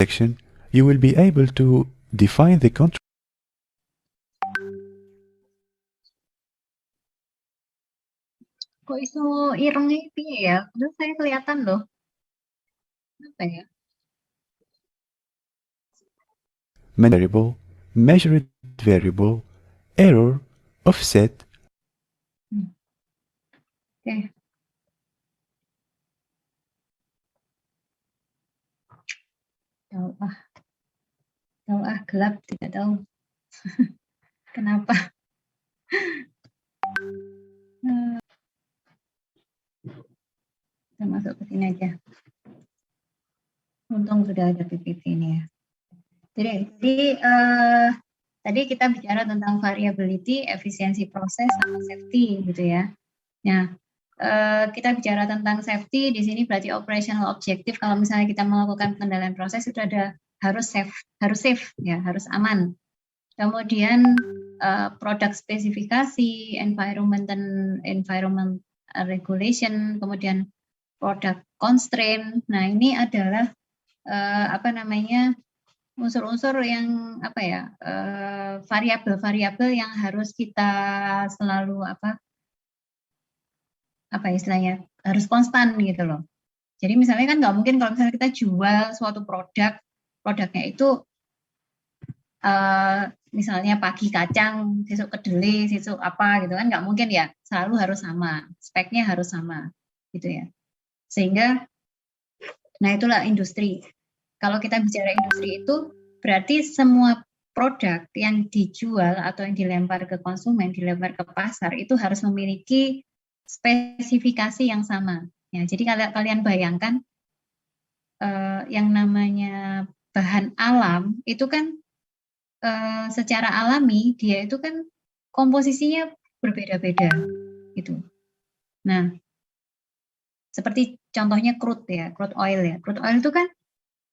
section, you will be able to define the control. Kok iso irengnya piye ya? Terus saya kelihatan loh. Apa ya? Variable, measured variable, error, offset. Oke. Tahu gelap, tidak tahu. Kenapa? Kita masuk ke sini aja. Untung sudah ada PPT ini ya. Jadi tadi kita bicara tentang variability, efisiensi proses, sama safety gitu ya. Nah, kita bicara tentang safety di sini berarti operational objective. Kalau misalnya kita melakukan pengendalian proses itu ada harus safe ya, harus aman. Kemudian produk spesifikasi, environment regulation, kemudian product constraint. Nah, ini adalah unsur-unsur yang variabel-variabel yang harus kita selalu istilahnya harus konstan gitu loh. Jadi misalnya kan nggak mungkin kalau misalnya kita jual suatu produknya itu misalnya pagi kacang, besok kedelai, besok apa gitu kan nggak mungkin ya, selalu harus sama, speknya harus sama gitu ya. Sehingga, nah itulah industri. Kalau kita bicara industri itu berarti semua produk yang dijual atau yang dilempar ke konsumen, dilempar ke pasar itu harus memiliki spesifikasi yang sama. Ya, jadi kalian bayangkan yang namanya bahan alam itu kan secara alami dia itu kan komposisinya berbeda-beda gitu. Nah, seperti contohnya crude oil ya. Crude oil itu kan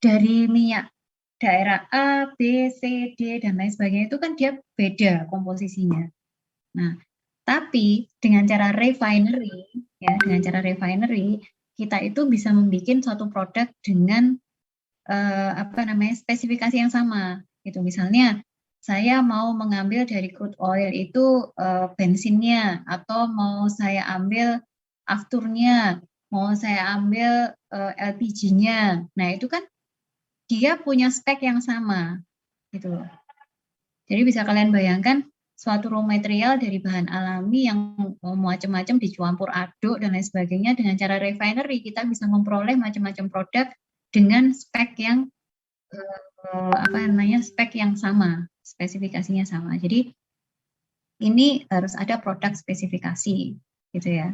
dari minyak daerah A, B, C, D dan lain sebagainya itu kan dia beda komposisinya. Nah, tapi dengan cara refinery kita itu bisa membuat suatu produk dengan spesifikasi yang sama. Gitu. Misalnya saya mau mengambil dari crude oil itu bensinnya, atau mau saya ambil afturnya, mau saya ambil LPG-nya. Nah, itu kan dia punya spek yang sama. Gitu. Jadi bisa kalian bayangkan suatu raw material dari bahan alami yang macam-macam dicampur aduk dan lain sebagainya, dengan cara refinery kita bisa memperoleh macam-macam produk dengan spek yang spek yang sama, spesifikasinya sama. Jadi ini harus ada produk spesifikasi gitu ya.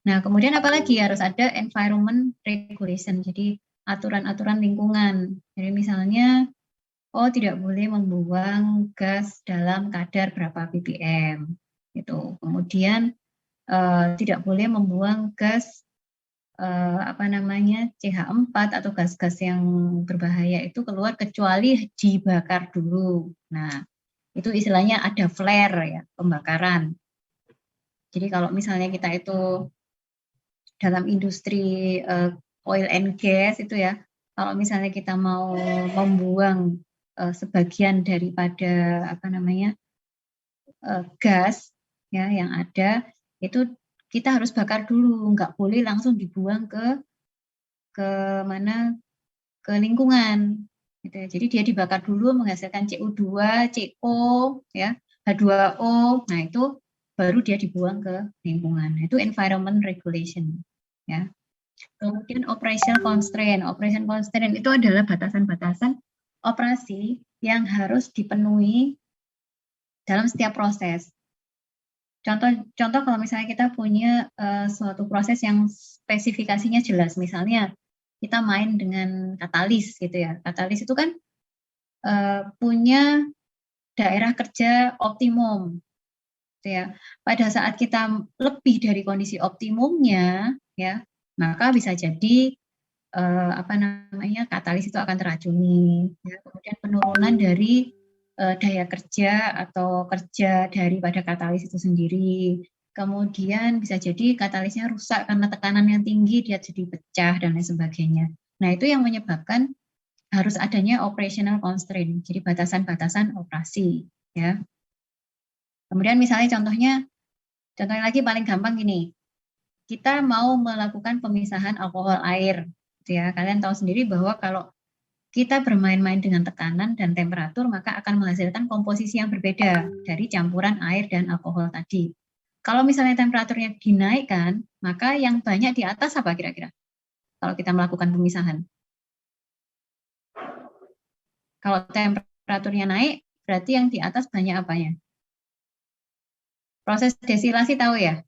Nah, kemudian apalagi harus ada environment regulation. Jadi aturan-aturan lingkungan. Jadi misalnya tidak boleh membuang gas dalam kadar berapa ppm gitu. Kemudian tidak boleh membuang gas CH4 atau gas-gas yang berbahaya itu keluar kecuali dibakar dulu. Nah, itu istilahnya ada flare ya, pembakaran. Jadi kalau misalnya kita itu dalam industri oil and gas itu ya, kalau misalnya kita mau membuang sebagian daripada gas ya yang ada, itu kita harus bakar dulu, nggak boleh langsung dibuang ke lingkungan gitu ya. Jadi dia dibakar dulu menghasilkan CO2, CO ya, H2O. Nah, itu baru dia dibuang ke lingkungan. Nah, itu environment regulation ya. Kemudian operation constraint. Operation constraint itu adalah batasan-batasan operasi yang harus dipenuhi dalam setiap proses. Contoh kalau misalnya kita punya suatu proses yang spesifikasinya jelas, misalnya kita main dengan katalis gitu ya. Katalis itu kan punya daerah kerja optimum gitu ya. Pada saat kita lebih dari kondisi optimumnya ya, maka bisa jadi katalis itu akan teracuni ya. Kemudian penurunan dari daya kerja atau kerja daripada katalis itu sendiri. Kemudian bisa jadi katalisnya rusak karena tekanan yang tinggi, dia jadi pecah dan lain sebagainya. Nah, itu yang menyebabkan harus adanya operational constraint, jadi batasan-batasan operasi, ya. Kemudian misalnya contohnya lagi paling gampang gini, kita mau melakukan pemisahan alkohol air, gitu ya. Kalian tahu sendiri bahwa kalau kita bermain-main dengan tekanan dan temperatur, maka akan menghasilkan komposisi yang berbeda dari campuran air dan alkohol tadi. Kalau misalnya temperaturnya dinaikkan, maka yang banyak di atas apa kira-kira? Kalau kita melakukan pemisahan. Kalau temperaturnya naik, berarti yang di atas banyak apanya? Proses destilasi tahu ya?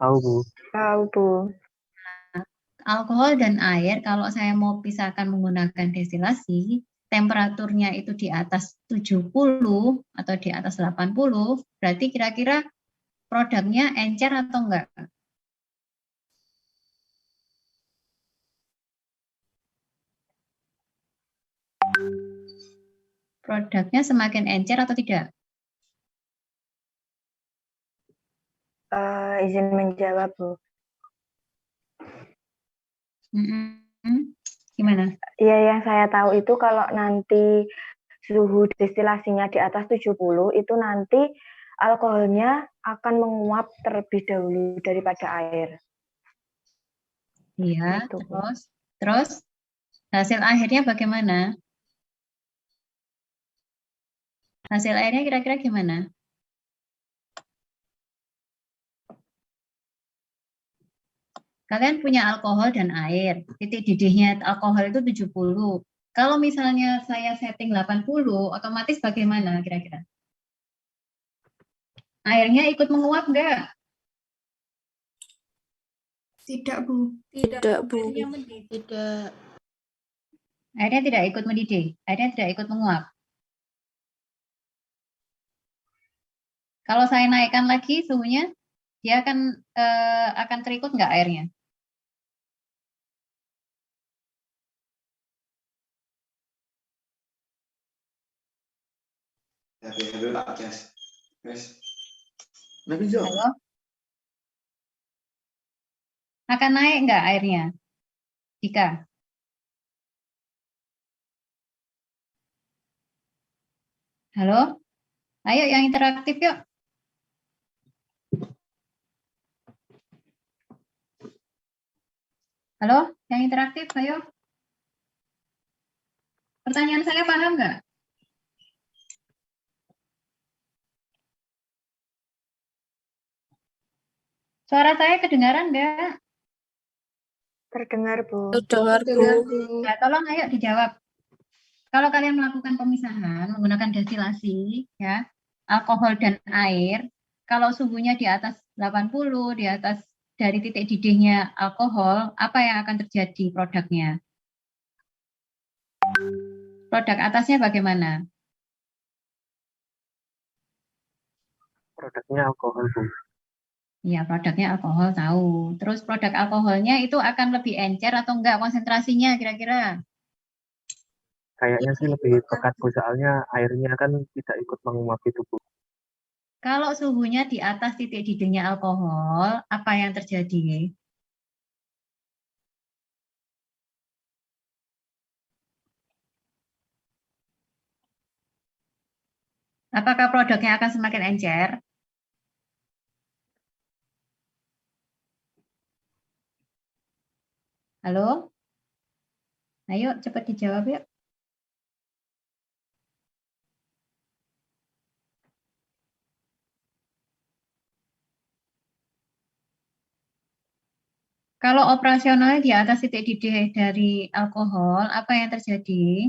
Tahu, Bu. Tahu, Bu. Alkohol dan air, kalau saya mau pisahkan menggunakan destilasi, temperaturnya itu di atas 70 atau di atas 80, berarti kira-kira produknya encer atau enggak? Produknya semakin encer atau tidak? Izin menjawab, Bu. Gimana? Iya, yang saya tahu itu kalau nanti suhu destilasinya di atas 70, itu nanti alkoholnya akan menguap terlebih dahulu daripada air. Iya, Itu, Bu. terus hasil akhirnya bagaimana? Hasil airnya kira-kira gimana? Kalian punya alkohol dan air, titik didihnya alkohol itu 70. Kalau misalnya saya setting 80, otomatis bagaimana kira-kira? Airnya ikut menguap enggak? Tidak, Bu. Tidak, Bu. Airnya mendidih. Tidak. Airnya tidak ikut mendidih, airnya tidak ikut menguap. Kalau saya naikkan lagi suhunya, dia akan terikut enggak airnya? Halo? Akan naik enggak airnya? Jika? Halo? Ayo yang interaktif yuk. Halo? Yang interaktif, ayo. Pertanyaan saya paham nggak? Suara saya kedengaran nggak? Terdengar, Bu. Terdengar, Bu. Nah, tolong ayo dijawab. Kalau kalian melakukan pemisahan menggunakan destilasi, ya, alkohol dan air, kalau suhunya di atas 80, di atas dari titik didihnya alkohol, apa yang akan terjadi produknya? Produk atasnya bagaimana? Produknya alkohol, Bu. Ya, produknya alkohol tahu. Terus produk alkoholnya itu akan lebih encer atau enggak konsentrasinya kira-kira? Kayaknya sih lebih pekat, Bu. Soalnya airnya kan tidak ikut menguap itu, Bu. Kalau suhunya di atas titik didihnya alkohol, apa yang terjadi? Apakah produknya akan semakin encer? Halo? Ayo cepat dijawab yuk. Kalau operasional di atas titik didih dari alkohol, apa yang terjadi?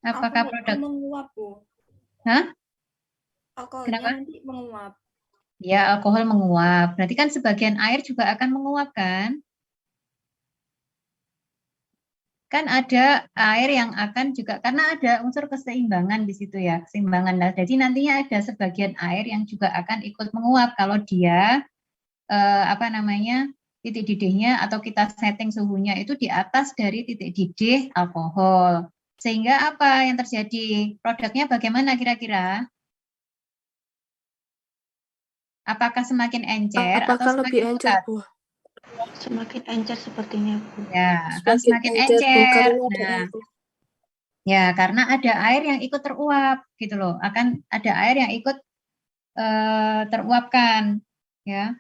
Apakah produk menguap, Bu? Hah? Alkoholnya Kenapa? nanti menguap. Ya, alkohol menguap. Berarti kan sebagian air juga akan menguap kan? Kan ada air yang akan juga, karena ada unsur keseimbangan di situ ya, keseimbangan. Nah, jadi nantinya ada sebagian air yang juga akan ikut menguap kalau dia titik didihnya atau kita setting suhunya itu di atas dari titik didih alkohol. Sehingga apa yang terjadi? Produknya bagaimana kira-kira? Apakah semakin encer atau Apakah lebih semakin encer, pekat? Bu? Semakin encer sepertinya, Bu. Ya, akan semakin encer, Bu, encer. karena ada Nah, air. ya karena ada air yang ikut teruap gitu loh. Akan ada air yang ikut teruapkan, ya.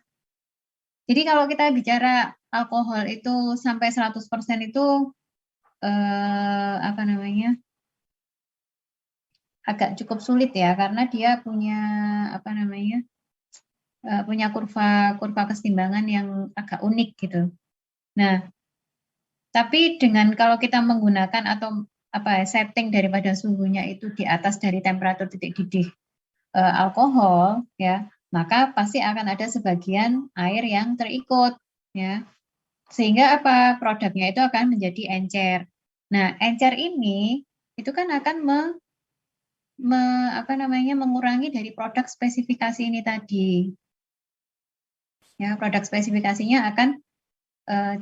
Jadi kalau kita bicara alkohol itu sampai 100% itu apa namanya? Agak cukup sulit ya karena dia punya apa namanya? Punya kurva keseimbangan yang agak unik gitu. Nah, tapi dengan kalau kita menggunakan atau apa setting daripada suhunya itu di atas dari temperatur titik didih alkohol ya, maka pasti akan ada sebagian air yang terikut ya. Sehingga apa? Produknya itu akan menjadi encer. Nah, encer ini itu kan akan apa namanya mengurangi dari produk spesifikasi ini tadi. Ya, produk spesifikasinya akan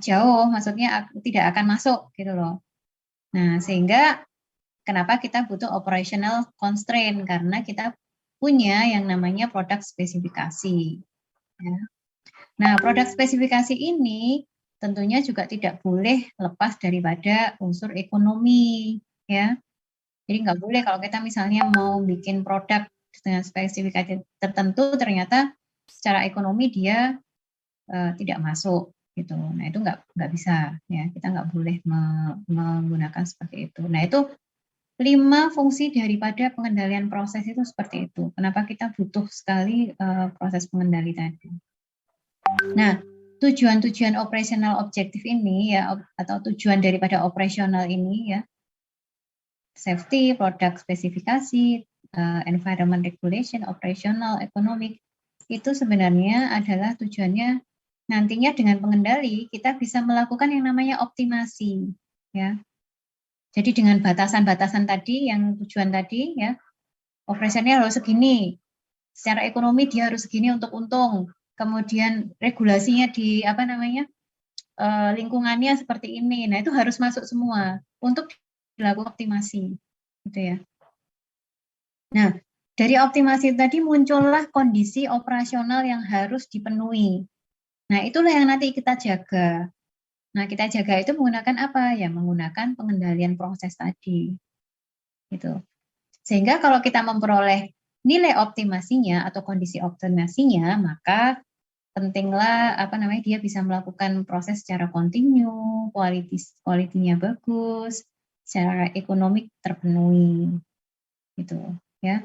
jauh, maksudnya tidak akan masuk gitu loh. Nah, sehingga kenapa kita butuh operational constraint karena kita punya yang namanya produk spesifikasi. Ya. Nah, produk spesifikasi ini tentunya juga tidak boleh lepas daripada unsur ekonomi, ya. Jadi nggak boleh kalau kita misalnya mau bikin produk dengan spesifikasi tertentu, ternyata secara ekonomi dia tidak masuk gitu. Nah itu nggak bisa, ya. Kita nggak boleh menggunakan seperti itu. Nah itu 5 fungsi daripada pengendalian proses itu seperti itu. Kenapa kita butuh sekali proses pengendali tadi. Nah, tujuan-tujuan operasional objektif ini ya atau tujuan daripada operasional ini ya, safety, produk spesifikasi, environment regulation, operational, economic, itu sebenarnya adalah tujuannya nantinya dengan pengendali kita bisa melakukan yang namanya optimasi ya. Jadi dengan batasan-batasan tadi yang tujuan tadi ya, operasionalnya harus segini. Secara ekonomi dia harus segini untuk untung. Kemudian regulasinya di apa namanya? Lingkungannya seperti ini. Nah, itu harus masuk semua untuk dilakukan optimasi gitu ya. Nah, dari optimasi tadi muncullah kondisi operasional yang harus dipenuhi. Nah, itulah yang nanti kita jaga. Nah, kita jaga itu menggunakan apa? Ya, menggunakan pengendalian proses tadi. Gitu. Sehingga kalau kita memperoleh nilai optimasinya atau kondisi optimasinya, maka pentinglah apa namanya dia bisa melakukan proses secara kontinu, kualitinya bagus, secara ekonomik terpenuhi. Gitu, ya.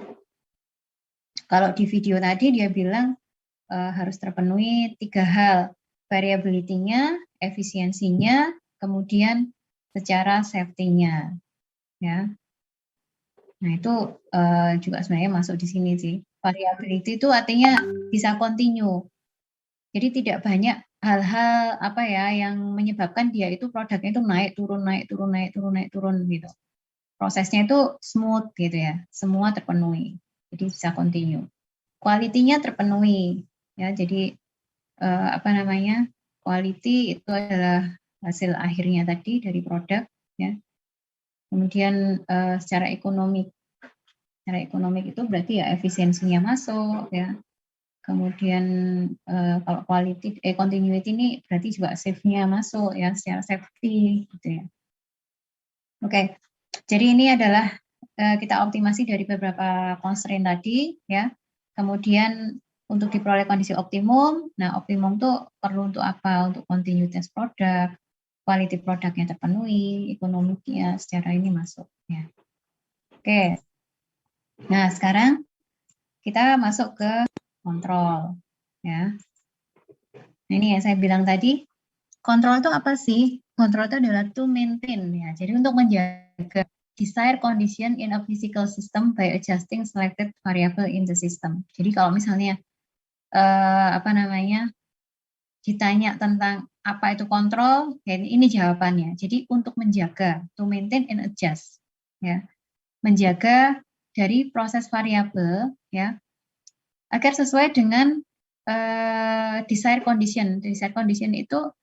Kalau di video tadi dia bilang harus terpenuhi 3 hal, variability-nya, efisiensinya, kemudian secara safety-nya, ya. Nah itu juga sebenarnya masuk di sini sih. Variability itu artinya bisa continue. Jadi tidak banyak hal-hal apa ya yang menyebabkan dia itu produknya itu naik turun naik turun naik turun naik turun gitu. Prosesnya itu smooth gitu ya, semua terpenuhi. Jadi bisa continue. Quality-nya terpenuhi ya. Jadi apa namanya? Quality itu adalah hasil akhirnya tadi dari produk ya. Kemudian secara ekonomi itu berarti ya efisiensinya masuk ya. Kemudian kalau continuity ini berarti juga safe-nya masuk ya secara safety gitu ya. Oke. Jadi ini adalah kita optimasi dari beberapa constraint tadi ya. Kemudian untuk diperoleh kondisi optimum, nah optimum itu perlu untuk apa? Untuk continuous produk, quality produknya terpenuhi, ekonominya secara ini masuk ya. Oke. Nah, sekarang kita masuk ke kontrol ya. Nah, ini yang saya bilang tadi, kontrol itu apa sih? Kontrol itu adalah to maintain ya. Jadi untuk menjaga desired condition in a physical system by adjusting selected variable in the system. Jadi kalau misalnya apa namanya ditanya tentang apa itu kontrol, ya ini jawabannya. Jadi untuk menjaga, to maintain and adjust, ya, menjaga dari proses variabel, ya, agar sesuai dengan desired condition. Desired condition itu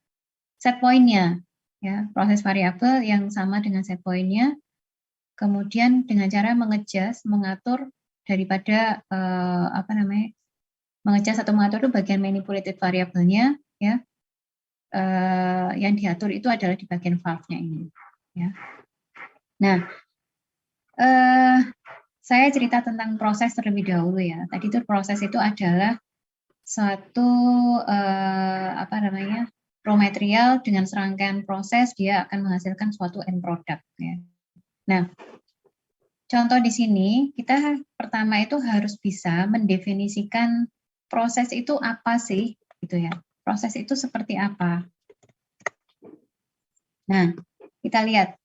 set point-nya, ya, proses variabel yang sama dengan set point-nya. Kemudian dengan cara mengadjust, mengatur daripada apa namanya, mengadjust atau mengatur itu bagian manipulated variabelnya, ya. yang diatur itu adalah di bagian valve-nya ini. Ya. Nah, saya cerita tentang proses terlebih dahulu ya. Tadi itu proses itu adalah suatu raw material dengan serangkaian proses dia akan menghasilkan suatu end product. Ya. Nah, contoh di sini kita pertama itu harus bisa mendefinisikan proses itu apa sih, gitu ya. Proses itu seperti apa? Nah, kita lihat.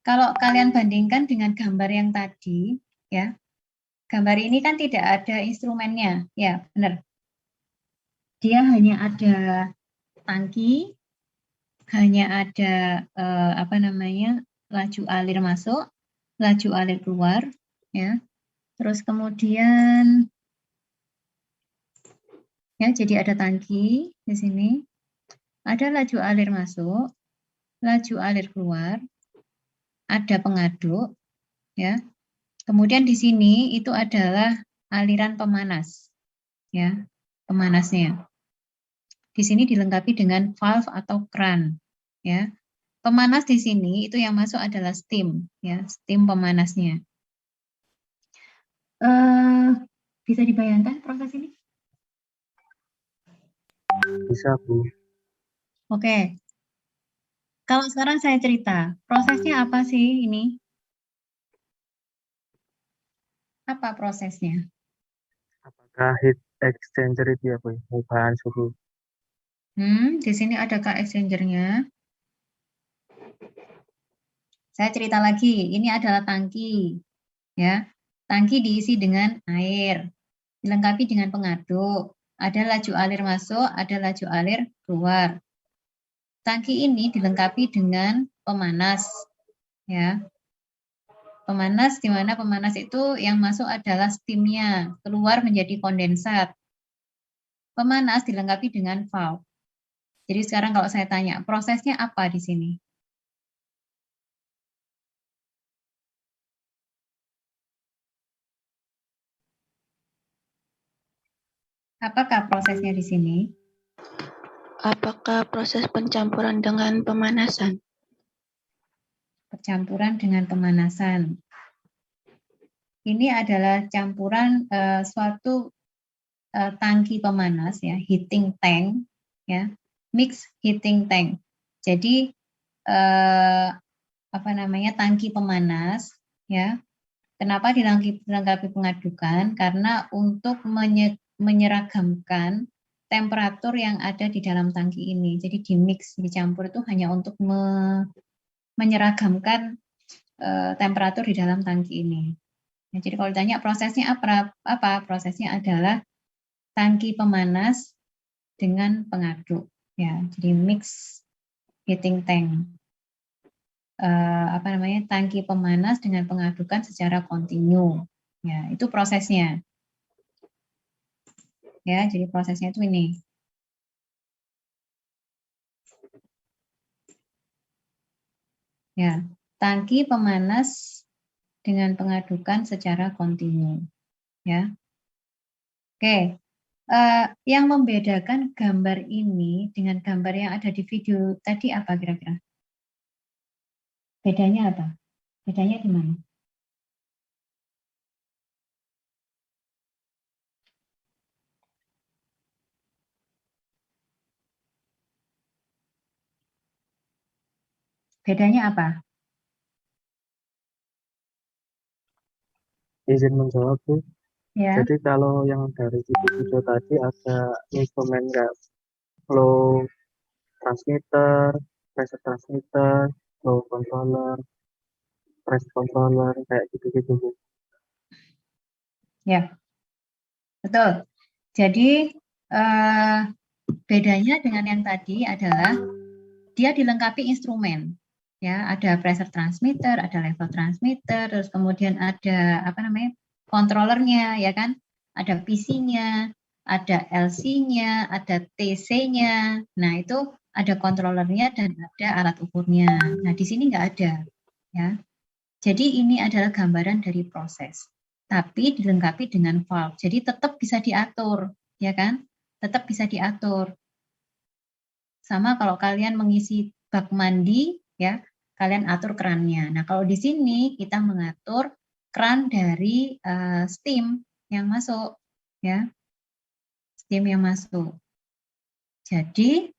Kalau kalian bandingkan dengan gambar yang tadi, ya, gambar ini kan tidak ada instrumennya, ya, benar. Dia hanya ada tangki, hanya ada laju alir masuk, laju alir keluar, ya. Terus kemudian, ya, jadi ada tangki di sini, ada laju alir masuk, laju alir keluar, ada pengaduk, ya. Kemudian di sini itu adalah aliran pemanas, ya, pemanasnya. Di sini dilengkapi dengan valve atau kran, ya. Pemanas di sini itu yang masuk adalah steam, ya, steam pemanasnya. Bisa dibayangkan proses ini? Bisa, Bu. Oke. Kalau sekarang saya cerita, prosesnya apa sih ini? Apa prosesnya? Apakah heat exchanger itu ya, Bu? Pengubahan suhu. Di sini ada Kak exchanger-nya. Saya cerita lagi, ini adalah tangki, ya. Tangki diisi dengan air, dilengkapi dengan pengaduk. Ada laju alir masuk, ada laju alir keluar. Tangki ini dilengkapi dengan pemanas, ya. Pemanas di mana pemanas itu yang masuk adalah steam-nya, keluar menjadi kondensat. Pemanas dilengkapi dengan valve. Jadi sekarang kalau saya tanya, prosesnya apa di sini? Apakah prosesnya di sini? Apakah proses pencampuran dengan pemanasan? Percampuran dengan pemanasan. Ini adalah campuran suatu tangki pemanas, ya, heating tank, ya, mix heating tank. Jadi tangki pemanas, ya. Kenapa dilengkapi pengadukan? Karena untuk menyeragamkan temperatur yang ada di dalam tangki ini. Jadi dimix, dicampur itu hanya untuk menyeragamkan temperatur di dalam tangki ini. Ya, jadi kalau ditanya prosesnya apa? Prosesnya adalah tangki pemanas dengan pengaduk. Ya, jadi mix heating tank. Tangki pemanas dengan pengadukan secara kontinu. Ya, itu prosesnya. Ya, jadi prosesnya itu ini. Ya, tangki pemanas dengan pengadukan secara kontinu. Ya. Oke. Yang membedakan gambar ini dengan gambar yang ada di video tadi apa kira-kira? Bedanya apa? Bedanya di mana? Bedanya apa? Izin menjawab, Bu. Ya. Jadi kalau yang dari video tadi ada instrumen kayak flow transmitter, pressure transmitter, flow controller, pressure controller, kayak gitu-gitu, Bu. Ya, betul. Jadi bedanya dengan yang tadi adalah dia dilengkapi instrumen. Ya, ada pressure transmitter, ada level transmitter, terus kemudian ada controllernya, ya kan? Ada PC-nya, ada LC-nya, ada TC-nya. Nah, itu ada controllernya dan ada alat ukurnya. Nah, di sini nggak ada, ya. Jadi ini adalah gambaran dari proses, tapi dilengkapi dengan valve. Jadi tetap bisa diatur, ya kan? Tetap bisa diatur. Sama kalau kalian mengisi bak mandi, ya, kalian atur kerannya. Nah, kalau di sini kita mengatur keran dari steam yang masuk, ya, steam yang masuk. Jadi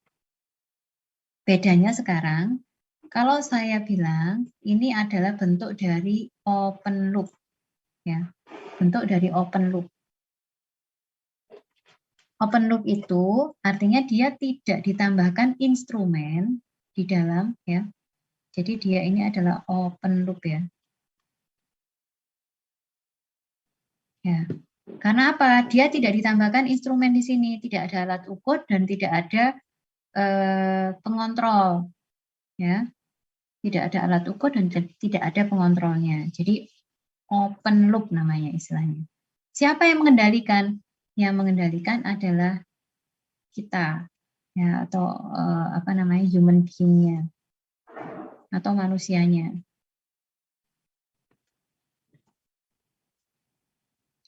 bedanya sekarang, kalau saya bilang ini adalah bentuk dari open loop, ya, bentuk dari open loop. Open loop itu artinya dia tidak ditambahkan instrumen di dalam, ya. Jadi dia ini adalah open loop, ya. Ya. Karena apa? Dia tidak ditambahkan instrumen di sini, tidak ada alat ukur dan tidak ada pengontrol, ya. Tidak ada alat ukur dan tidak ada pengontrolnya. Jadi open loop namanya istilahnya. Siapa yang mengendalikan? Yang mengendalikan adalah kita, ya, atau apa namanya, human being-nya atau manusianya.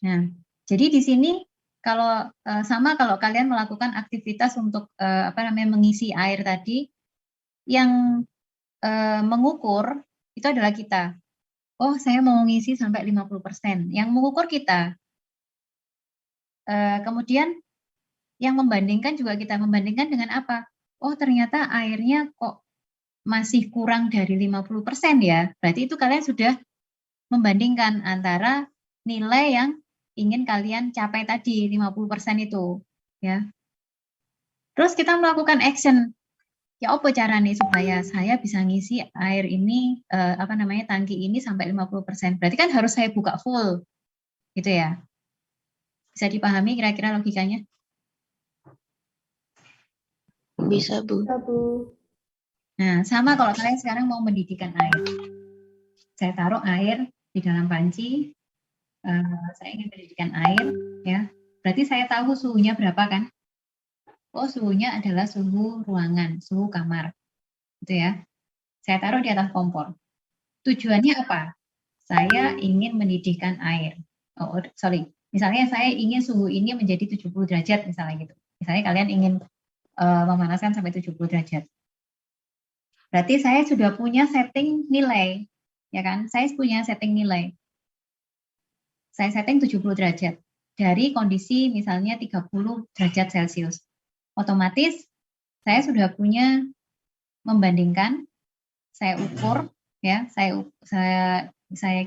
Nah, jadi di sini kalau sama kalau kalian melakukan aktivitas untuk apa namanya, mengisi air tadi, yang mengukur itu adalah kita. Oh, saya mau mengisi sampai 50%. Yang mengukur kita. Kemudian yang membandingkan juga kita. Membandingkan dengan apa? Oh, ternyata airnya kok masih kurang dari 50% ya. Berarti itu kalian sudah membandingkan antara nilai yang ingin kalian capai tadi, 50% itu. Ya. Terus kita melakukan action. Ya, apa cara nih supaya saya bisa ngisi air ini, apa namanya, tangki ini sampai 50%. Berarti kan harus saya buka full. Gitu ya. Bisa dipahami kira-kira logikanya? Bisa, Bu. Nah, sama kalau kalian sekarang mau mendidihkan air. Saya taruh air di dalam panci, saya ingin mendidihkan air, ya. Berarti saya tahu suhunya berapa kan? Oh, suhunya adalah suhu ruangan, suhu kamar. Gitu ya. Saya taruh di atas kompor. Tujuannya apa? Saya ingin mendidihkan air. Oh, sorry. Misalnya saya ingin suhu ini menjadi 70 derajat misalnya gitu. Misalnya kalian ingin memanaskan sampai 70 derajat. Berarti saya sudah punya setting nilai, ya kan? Saya punya setting nilai. Saya setting 70 derajat dari kondisi misalnya 30 derajat Celcius. Otomatis saya sudah punya membandingkan, saya ukur, ya,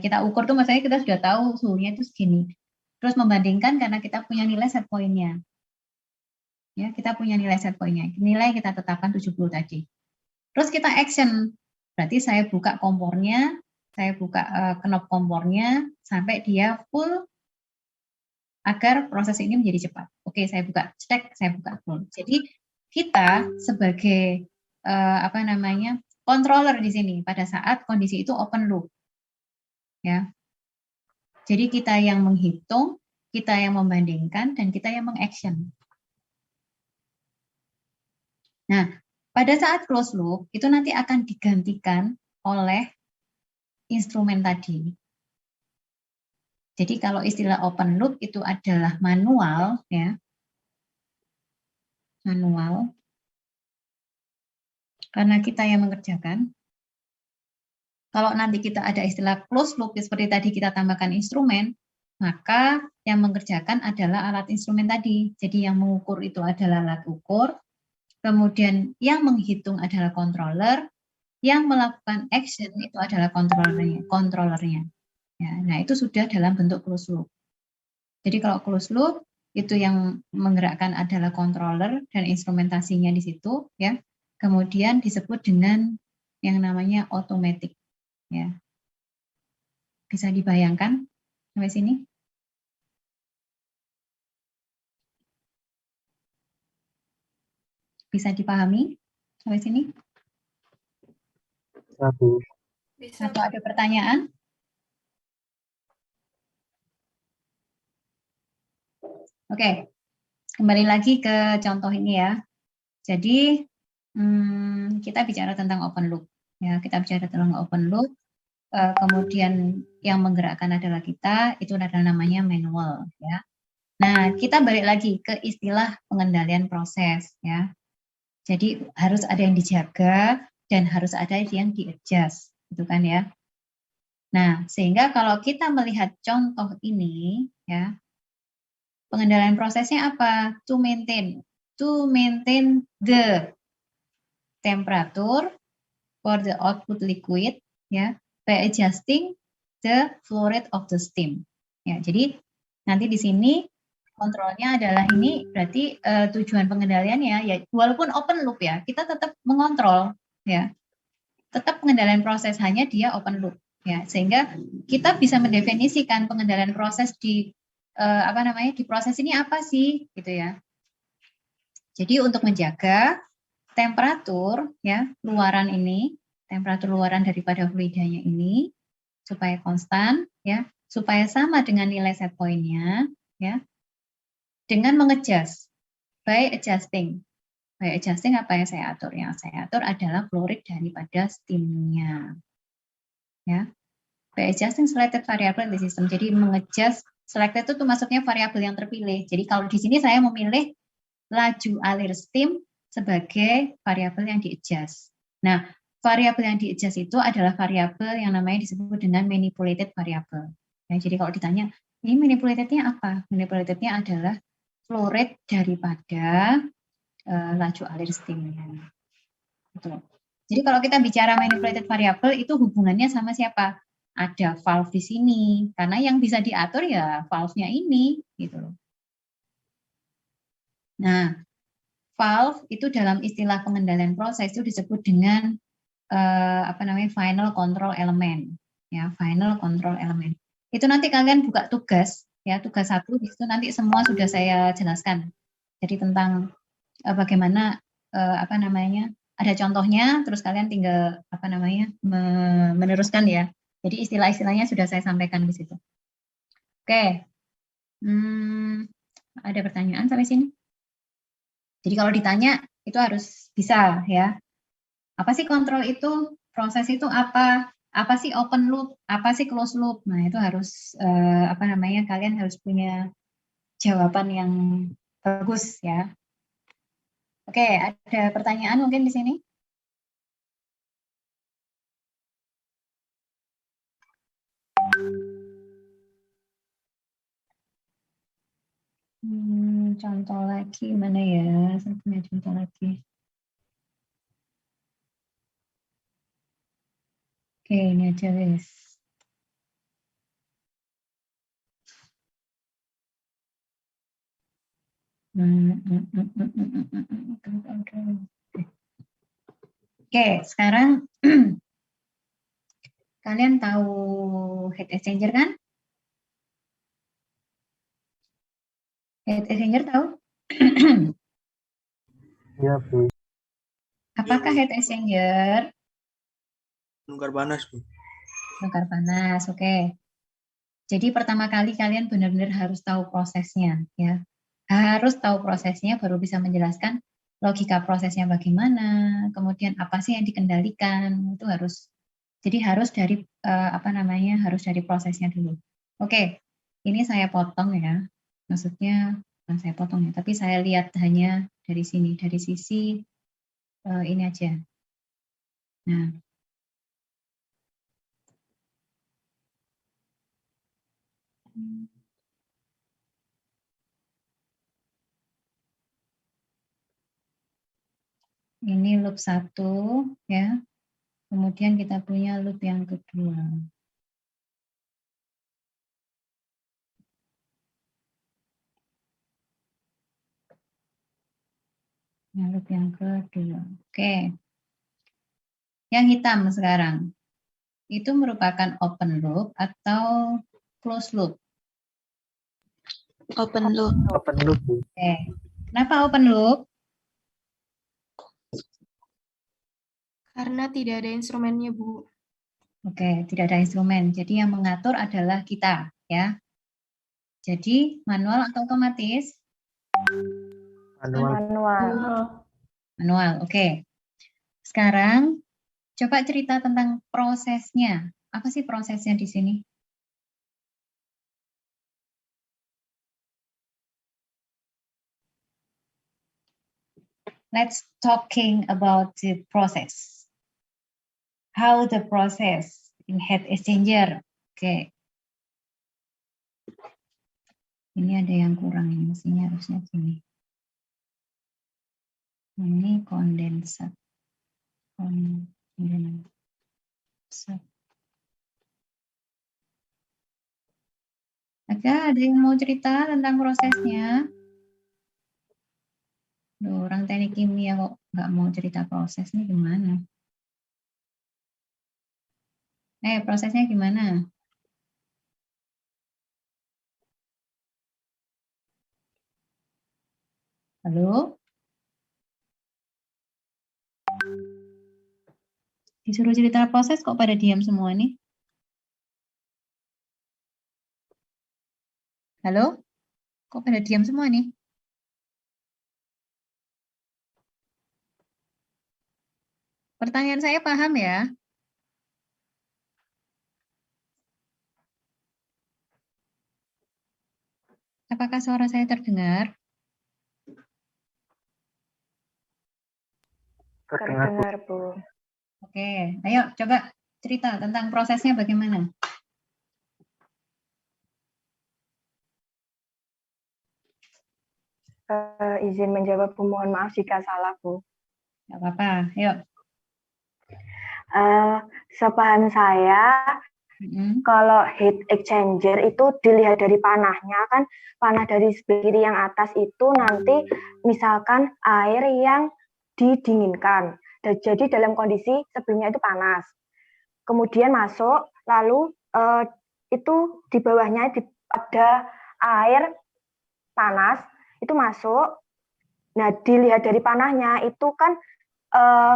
kita ukur tuh maksudnya kita sudah tahu suhunya itu segini. Terus membandingkan karena kita punya nilai set point-nya. Ya, kita punya nilai set point-nya. Nilai kita tetapkan 70 tadi. Terus kita action. Berarti saya buka kompornya, saya buka knob kompornya sampai dia full agar proses ini menjadi cepat. Oke, saya buka, cek, saya buka full. Jadi kita sebagai apa namanya, controller di sini pada saat kondisi itu open loop. Ya. Jadi kita yang menghitung, kita yang membandingkan, dan kita yang mengaction. Nah, pada saat close loop, itu nanti akan digantikan oleh instrumen tadi. Jadi kalau istilah open loop itu adalah manual, ya. Manual. Karena kita yang mengerjakan. Kalau nanti kita ada istilah closed loop, seperti tadi kita tambahkan instrumen, maka yang mengerjakan adalah alat instrumen tadi. Jadi yang mengukur itu adalah alat ukur, kemudian yang menghitung adalah controller, yang melakukan action itu adalah controllernya. Ya, nah itu sudah dalam bentuk closed loop. Jadi kalau closed loop itu yang menggerakkan adalah controller dan instrumentasinya di situ, ya. Kemudian disebut dengan yang namanya automatic. Ya. Bisa dibayangkan sampai sini? Bisa dipahami sampai sini? Bisa. Atau ada pertanyaan? Oke, kembali lagi ke contoh ini ya. Jadi kita bicara tentang open loop. Ya, kita bicara tentang open loop. Kemudian yang menggerakkan adalah kita, itu adalah namanya manual. Ya. Nah, kita balik lagi ke istilah pengendalian proses. Ya. Jadi harus ada yang dijaga dan harus ada yang di-adjust, gitu kan ya. Nah, sehingga kalau kita melihat contoh ini, ya, pengendalian prosesnya apa? To maintain the temperature for the output liquid, ya, by adjusting the flow rate of the steam. Ya, jadi nanti di sini kontrolnya adalah ini berarti tujuan pengendaliannya ya walaupun open loop ya, kita tetap mengontrol ya. Tetap pengendalian proses, hanya dia open loop ya. Sehingga kita bisa mendefinisikan pengendalian proses di di proses ini apa sih gitu ya. Jadi untuk menjaga temperatur ya luaran ini, temperatur luaran daripada fluidanya ini supaya konstan ya, supaya sama dengan nilai set point-nya ya. Dengan mengadjust by adjusting. By adjusting apa yang saya atur? Yang saya atur adalah flow rate daripada steam-nya. Ya. By adjusting selected variable in the system. Jadi mengadjust selected itu maksudnya variabel yang terpilih. Jadi kalau di sini saya memilih laju alir steam sebagai variabel yang di-adjust. Nah, variabel yang di-adjust itu adalah variabel yang namanya disebut dengan manipulated variable. Ya, jadi kalau ditanya, ini manipulated-nya apa? Manipulated-nya adalah flow rate daripada laju alir steam-nya. Gitu. Jadi kalau kita bicara manipulated variable itu hubungannya sama siapa? Ada valve di sini, karena yang bisa diatur ya valve-nya ini, gitu loh. Nah, valve itu dalam istilah pengendalian proses itu disebut dengan final control element, ya final control element. Itu nanti kalian buka tugas, ya tugas 1 itu nanti semua sudah saya jelaskan. Jadi tentang bagaimana ada contohnya, terus kalian tinggal meneruskan ya. Jadi istilah-istilahnya sudah saya sampaikan di situ. Oke, ada pertanyaan sampai sini? Jadi kalau ditanya itu harus bisa ya. Apa sih kontrol itu? Proses itu apa? Apa sih open loop? Apa sih closed loop? Nah itu harus kalian harus punya jawaban yang bagus ya. Oke, ada pertanyaan mungkin di sini? Contoh lagi mana ya? Saya punya contoh lagi. Oke, ini aja wes. Oke, sekarang kalian tahu heat exchanger kan? Heat exchanger tahu? Iya, Bu. Apakah heat exchanger? Nukar panas, Bu. Nukar panas, oke. Jadi pertama kali kalian benar-benar harus tahu prosesnya, ya. Harus tahu prosesnya baru bisa menjelaskan logika prosesnya bagaimana, kemudian apa sih yang dikendalikan, itu harus. Jadi harus dari harus dari prosesnya dulu. Oke, ini saya potong ya. Maksudnya bukan saya potong ya, tapi saya lihat hanya dari sini, dari sisi ini aja. Nah, ini loop 1 ya. Kemudian kita punya loop yang kedua. Loop yang kedua. Oke. Yang hitam sekarang. Itu merupakan open loop atau closed loop? Open loop. Open loop, Bu. Oke. Kenapa open loop? Karena tidak ada instrumennya, Bu. Oke, tidak ada instrumen. Jadi yang mengatur adalah kita, ya. Jadi manual atau otomatis? Manual. Manual, oke. Sekarang coba cerita tentang prosesnya. Apa sih prosesnya di sini? let's talking about the process. How the process in heat exchanger. Oke. Ini ada yang kurang ini, mestinya harusnya gini. Ini kondensat. Kondensat. Ada yang mau cerita tentang prosesnya? Duh, orang teknik kimia kok nggak mau cerita proses ini gimana? Prosesnya gimana? Halo? Disuruh cerita proses kok pada diam semua nih? Halo? Kok pada diam semua nih? Pertanyaan saya paham ya? Apakah suara saya terdengar? Terdengar, Bu. Terdengar, Bu. Oke, ayo coba cerita tentang prosesnya bagaimana? Izin menjawab, Bu. Mohon maaf jika salah, Bu. Nggak apa-apa, yuk. Sepaham saya, kalau heat exchanger itu dilihat dari panahnya, kan panah dari sebelah kiri yang atas itu nanti misalkan air yang didinginkan. Jadi dalam kondisi sebelumnya itu panas. Kemudian masuk, lalu itu di bawahnya ada air panas, itu masuk. Nah, dilihat dari panahnya itu kan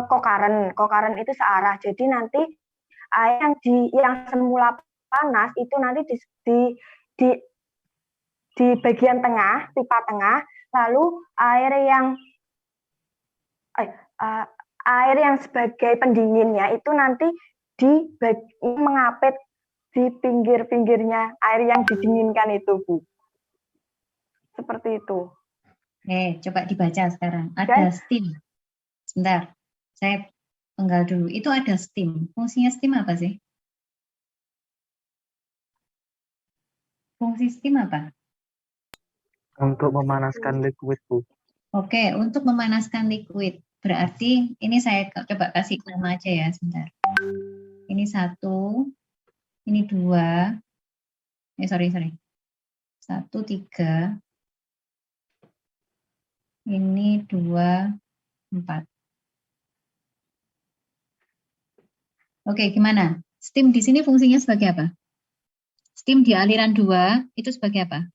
kokaran itu searah. Jadi nanti air yang semula panas itu nanti di bagian tengah, pipa tengah, lalu air yang sebagai pendinginnya itu nanti mengapit di pinggir-pinggirnya air yang didinginkan itu, Bu. Seperti itu. Coba dibaca sekarang. Ada steam. Sebentar, saya penggal dulu. Itu ada steam. Fungsinya steam apa sih? Fungsi steam apa? Untuk memanaskan liquid, Bu. Oke, untuk memanaskan liquid. Berarti ini saya coba kasih nama aja ya, sebentar. Ini 1, ini 2. Sorry. 1, 3. Ini 2, 4. Oke, gimana? Steam di sini fungsinya sebagai apa? Steam di aliran 2 itu sebagai apa?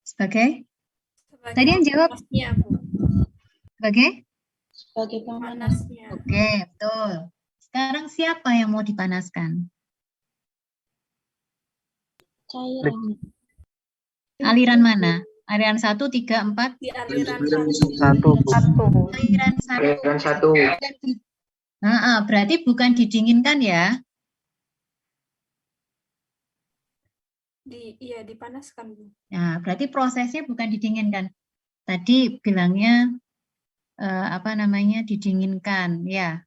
Sebagai? Tadi yang jawab? Sebagai? Sebagai pemanasnya. Oke, betul. Sekarang siapa yang mau dipanaskan? Cairan. Aliran mana? Aliran 1, 3, 4? Di aliran 1, Bu. Aliran 1. Berarti bukan didinginkan ya? Iya, dipanaskan, Bu. Nah, berarti prosesnya bukan didinginkan. Tadi bilangnya didinginkan, ya?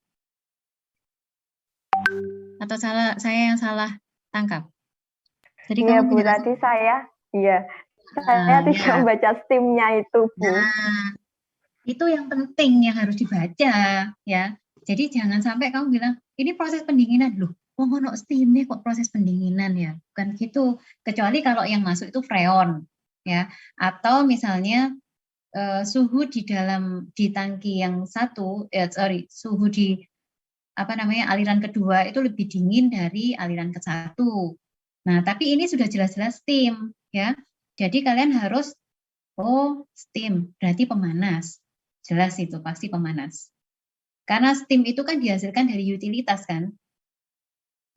Atau saya yang salah tangkap? Jadi Iya, kamu Bu, tadi saya tidak membaca steam-nya itu, Bu. Nah, itu yang penting yang harus dibaca, ya. Jadi jangan sampai kamu bilang, ini proses pendinginan, loh, ono steam-nya kok proses pendinginan ya. Bukan gitu, kecuali kalau yang masuk itu freon, ya. Atau misalnya suhu di tangki yang suhu di aliran kedua itu lebih dingin dari aliran ke satu. Nah, tapi ini sudah jelas-jelas steam, ya. Jadi kalian harus, steam berarti pemanas. Jelas itu pasti pemanas. Karena steam itu kan dihasilkan dari utilitas kan.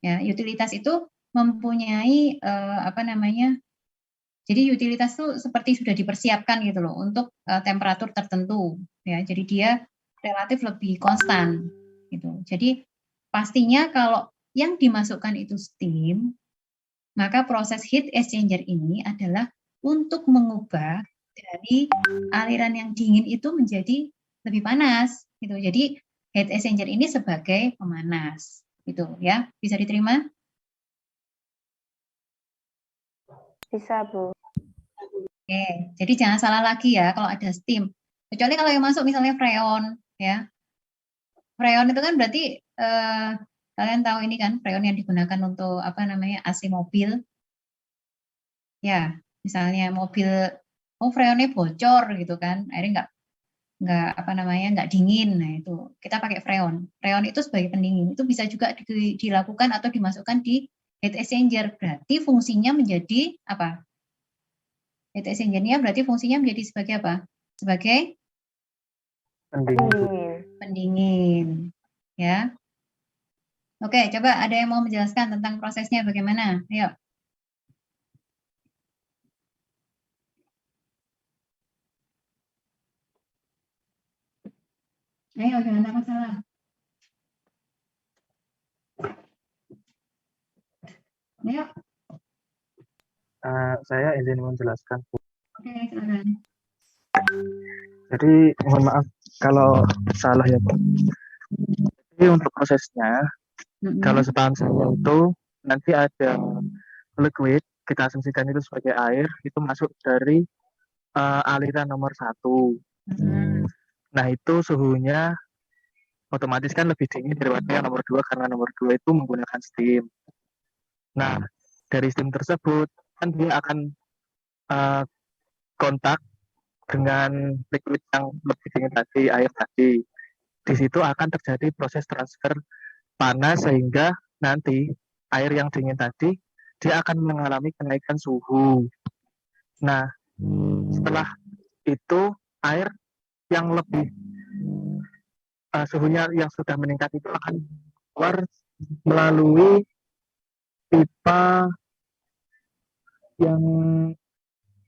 Ya, utilitas itu mempunyai jadi utilitas itu seperti sudah dipersiapkan gitu loh untuk temperatur tertentu, ya. Jadi dia relatif lebih konstan gitu. Jadi pastinya kalau yang dimasukkan itu steam, maka proses heat exchanger ini adalah untuk mengubah dari aliran yang dingin itu menjadi lebih panas gitu. Jadi heat exchanger ini sebagai pemanas gitu ya. Bisa diterima? Bisa, Bu. Oke, jadi jangan salah lagi ya kalau ada steam. Kecuali kalau yang masuk misalnya freon ya. Freon itu kan berarti kalian tahu ini kan freon yang digunakan untuk apa namanya AC mobil. Ya, misalnya mobil freonnya bocor gitu kan, akhirnya nggak apa namanya nggak dingin. Nah itu kita pakai freon. Freon itu sebagai pendingin. Itu bisa juga dilakukan atau dimasukkan di heat exchanger. Berarti fungsinya menjadi apa? Heat exchanger-nya berarti fungsinya menjadi sebagai apa? Sebagai pendingin. Ya. Oke, coba ada yang mau menjelaskan tentang prosesnya bagaimana? Ayo. Ayo, jangan takut salah. Ayo. Saya izin menjelaskan. Oke, silakan. Jadi mohon maaf kalau salah ya Pak. Jadi untuk prosesnya, kalau sepaham saya itu nanti ada liquid, kita asumsikan itu sebagai air, itu masuk dari aliran nomor 1. Nah itu suhunya otomatis kan lebih dingin daripada yang nomor 2 karena nomor 2 itu menggunakan steam. Nah dari steam tersebut kan dia akan kontak dengan liquid yang lebih dingin tadi, air tadi. Di situ akan terjadi proses transfer panas sehingga nanti air yang dingin tadi dia akan mengalami kenaikan suhu. Nah, setelah itu air yang lebih suhunya yang sudah meningkat itu akan keluar melalui pipa yang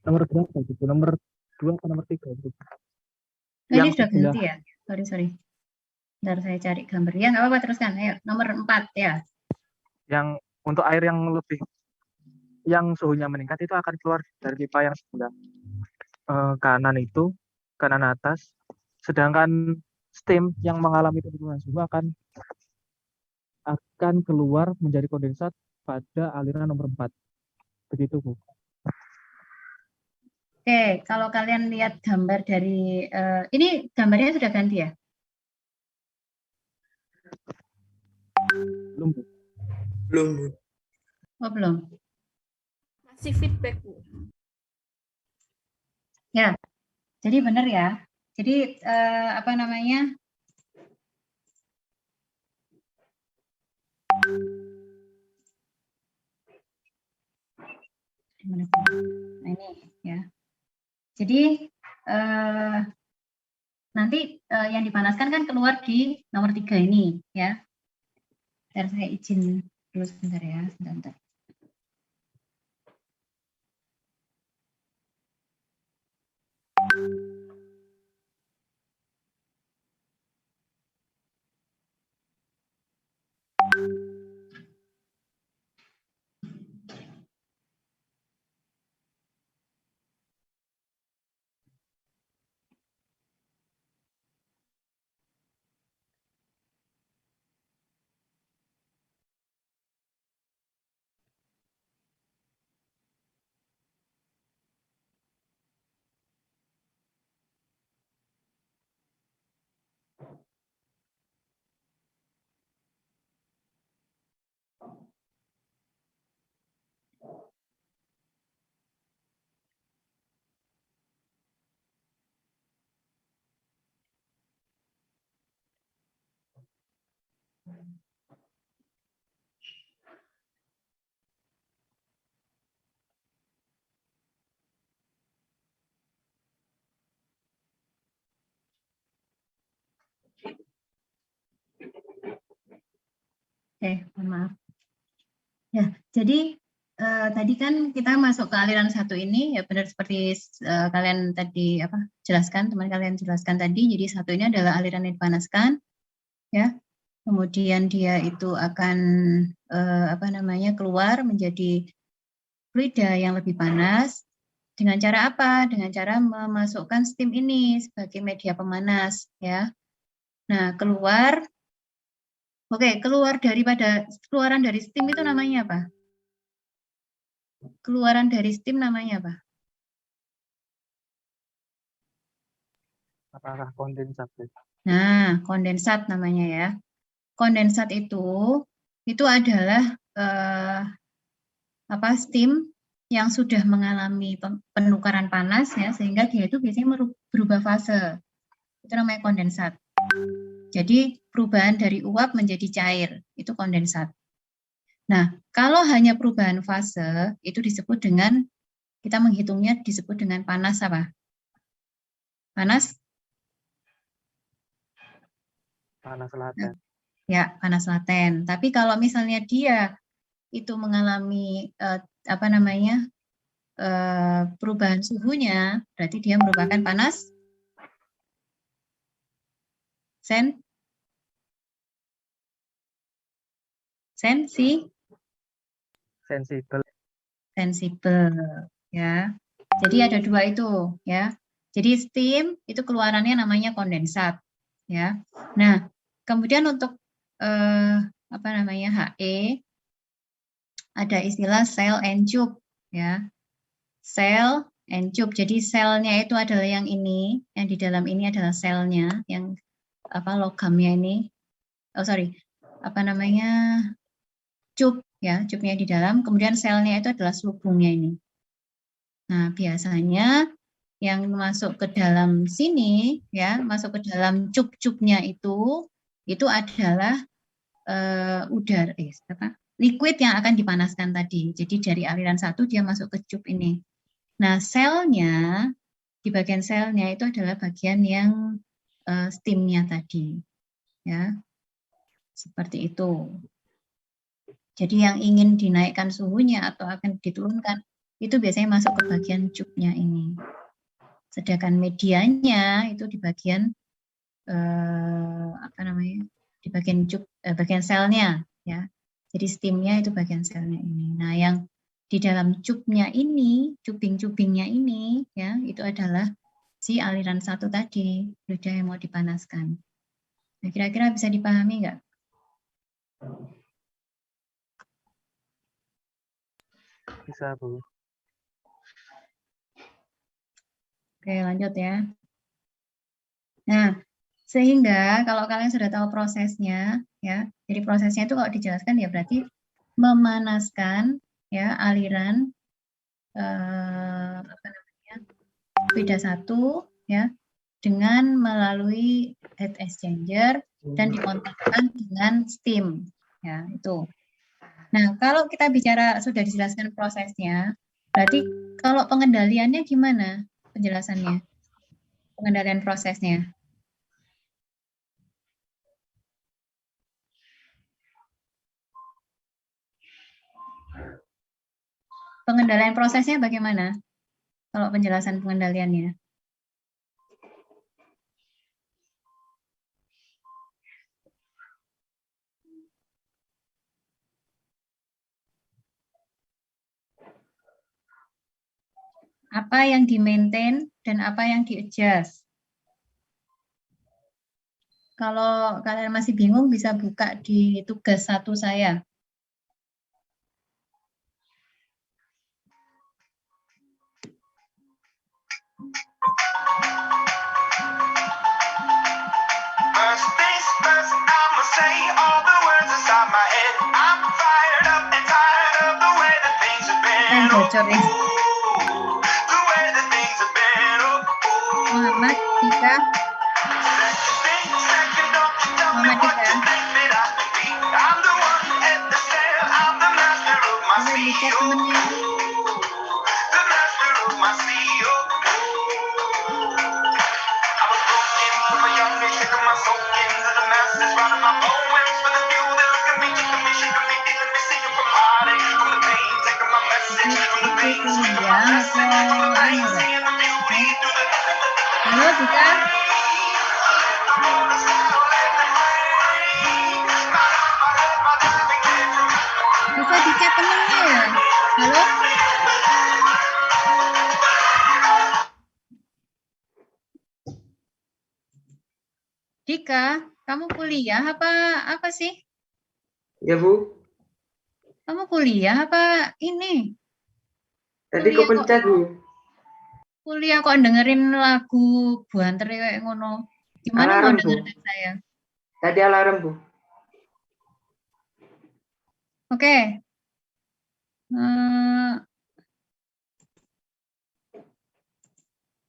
nomor berapa gitu? Nomor 2 atau nomor 3 gitu. Ini sudah ganti ya? Sorry. Bentar saya cari gambar. Ya, nggak apa-apa, teruskan. Ayo, nomor 4 ya. Yang untuk air yang suhunya meningkat itu akan keluar dari pipa yang sebelah kanan atas. Sedangkan steam yang mengalami penurunan suhu akan keluar menjadi kondensat pada aliran nomor 4. Begitu, Bu. Oke, kalau kalian lihat gambar dari ini gambarnya sudah ganti ya? Belum, Bu. Belum, Bu. Oh, belum. Masih feedback, Bu. Ya. Jadi benar ya. Jadi apa namanya? Nah, ini ya. Jadi nanti yang dipanaskan kan keluar di nomor 3 ini ya. Bentar, saya izin dulu sebentar ya, sebentar. Oke, mohon maaf. Ya, jadi tadi kan kita masuk ke aliran 1 ini ya benar seperti kalian tadi jelaskan, teman kalian jelaskan tadi. Jadi 1 ini adalah aliran yang dipanaskan ya. Kemudian dia itu akan keluar menjadi fluida yang lebih panas. Dengan cara apa? Dengan cara memasukkan steam ini sebagai media pemanas, ya. Nah, keluaran dari steam itu namanya apa? Keluaran dari steam namanya apa? Apakah kondensat? Nah, kondensat namanya ya. Kondensat itu adalah steam yang sudah mengalami penukaran panas ya, sehingga dia itu biasanya berubah fase. Itu namanya kondensat. Jadi perubahan dari uap menjadi cair, itu kondensat. Nah, kalau hanya perubahan fase, itu disebut dengan, kita menghitungnya disebut dengan panas apa? Panas? Panas laten. Ya, panas laten. Tapi kalau misalnya dia itu mengalami perubahan suhunya, berarti dia merupakan panas sensibel ya. Jadi ada dua itu ya. Jadi steam itu keluarannya namanya kondensat ya. Nah, kemudian untuk HE ada istilah cell and tube ya. Cell and tube. Jadi selnya itu adalah yang ini, yang di dalam ini adalah selnya, yang logamnya ini. Tube ya, tube-nya di dalam, kemudian selnya itu adalah selubungnya ini. Nah, biasanya yang masuk ke dalam sini ya, masuk ke dalam cup-cupnya itu adalah liquid yang akan dipanaskan tadi. Jadi dari aliran satu dia masuk ke cup ini. Nah, selnya, di bagian selnya itu adalah bagian yang steam-nya tadi. Ya, seperti itu. Jadi yang ingin dinaikkan suhunya atau akan diturunkan, itu biasanya masuk ke bagian cupnya ini. Sedangkan medianya itu di bagian di bagian cup, bagian selnya ya. Jadi steamnya itu bagian selnya ini. Nah, yang di dalam cupnya ini, cuping-cupingnya ini ya, itu adalah si aliran satu tadi, fluida yang mau dipanaskan. Nah, kira-kira bisa dipahami nggak? Bisa, Bu. Oke, lanjut ya. Nah, sehingga kalau kalian sudah tahu prosesnya, ya, jadi prosesnya itu kalau dijelaskan ya berarti memanaskan ya aliran fluida satu ya dengan melalui heat exchanger dan dikontakkan dengan steam ya itu. Nah, kalau kita bicara sudah dijelaskan prosesnya, berarti kalau pengendaliannya gimana penjelasannya? Pengendalian prosesnya. Pengendalian prosesnya bagaimana? Kalau penjelasan pengendaliannya. Apa yang di-maintain dan apa yang di-adjust. Kalau kalian masih bingung, bisa buka di tugas 1 saya. First things first, I'ma say all the words inside my head. I'm fired up and tired of the way that things have been. Bocor ya. The way that things have been. Muhammad Tika. Muhammad Tika. I'm the one at the sail. I'm the master of my sea. temennya. The master of my sea. I was broken from a young age, taking my soul into the masses, writing my poems for the few that look at me, shaking me, feeling me, singing from heartache, from the pain, taking my message from the pain, singing from the message from the pain, seeing the beauty through the. Halo, Tika. Bisa dicek temennya ya? Halo? Dika, kamu kuliah apa sih? Ya, Bu. Kamu kuliah apa ini? Tadi Kuliah kok kepencet, Bu. kuliah kok dengerin lagu Buanter kayak ngono. Gimana mau Alarm, Bu. dengerin saya? Tadi alarm, Bu. Oke.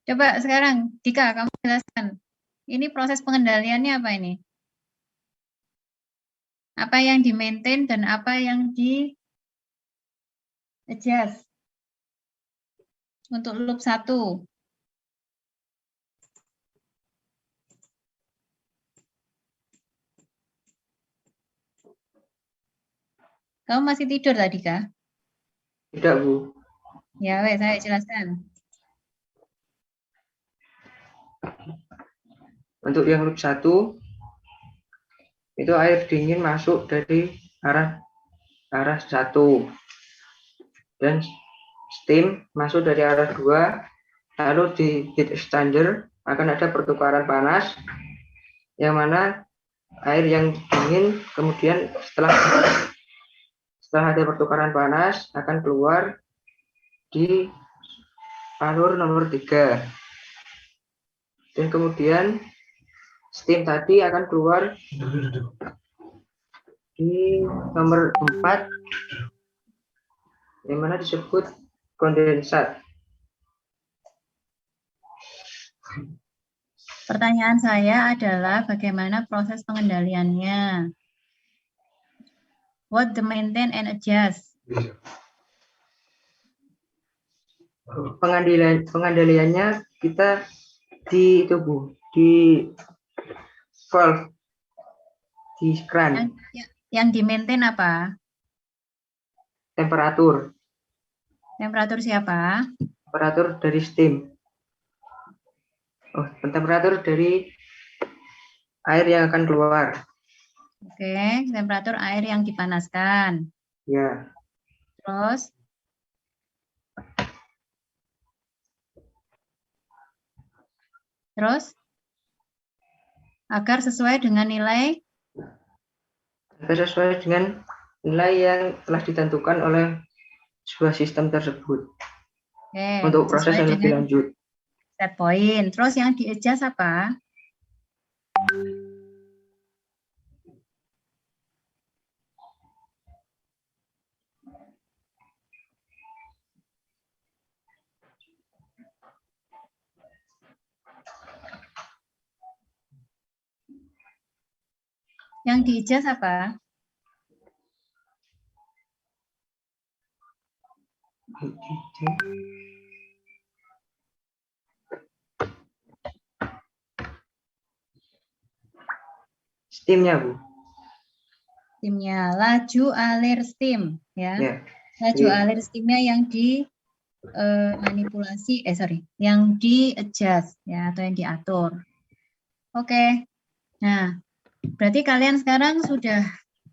Coba sekarang, Dika, kamu jelaskan. Ini proses pengendaliannya apa ini? Apa yang di-maintain dan apa yang di-adjust? Untuk loop 1. Kamu masih tidur tadi, Kak? Tidak, Bu. Ya, wes, saya jelaskan. Untuk yang loop 1, itu air dingin masuk dari arah 1. Dan steam masuk dari arah 2. Lalu di heat exchanger akan ada pertukaran panas, yang mana air yang dingin kemudian setelah ada pertukaran panas akan keluar di alur nomor 3. Dan kemudian steam tadi akan keluar di nomor 4, yang mana disebut kondensat. Pertanyaan saya adalah bagaimana proses pengendaliannya? What the maintain and adjust? Pengendaliannya kita di itu, Bu, di valve, di kran. Yang di-maintain apa? Temperatur. Temperatur siapa? Temperatur dari steam. Oh, temperatur dari air yang akan keluar. Oke, temperatur air yang dipanaskan. Ya. Terus? Agar sesuai dengan nilai? Agar sesuai dengan nilai yang telah ditentukan oleh sebuah sistem tersebut. Oke, untuk proses yang lebih lanjut. Set point. Terus yang di-adjust apa? Yang di-adjust apa? Steamnya, Bu. Steamnya, laju alir steam, ya. Laju alir steamnya yang manipulasi, yang di-adjust, ya, atau yang diatur. Oke. Nah, berarti kalian sekarang sudah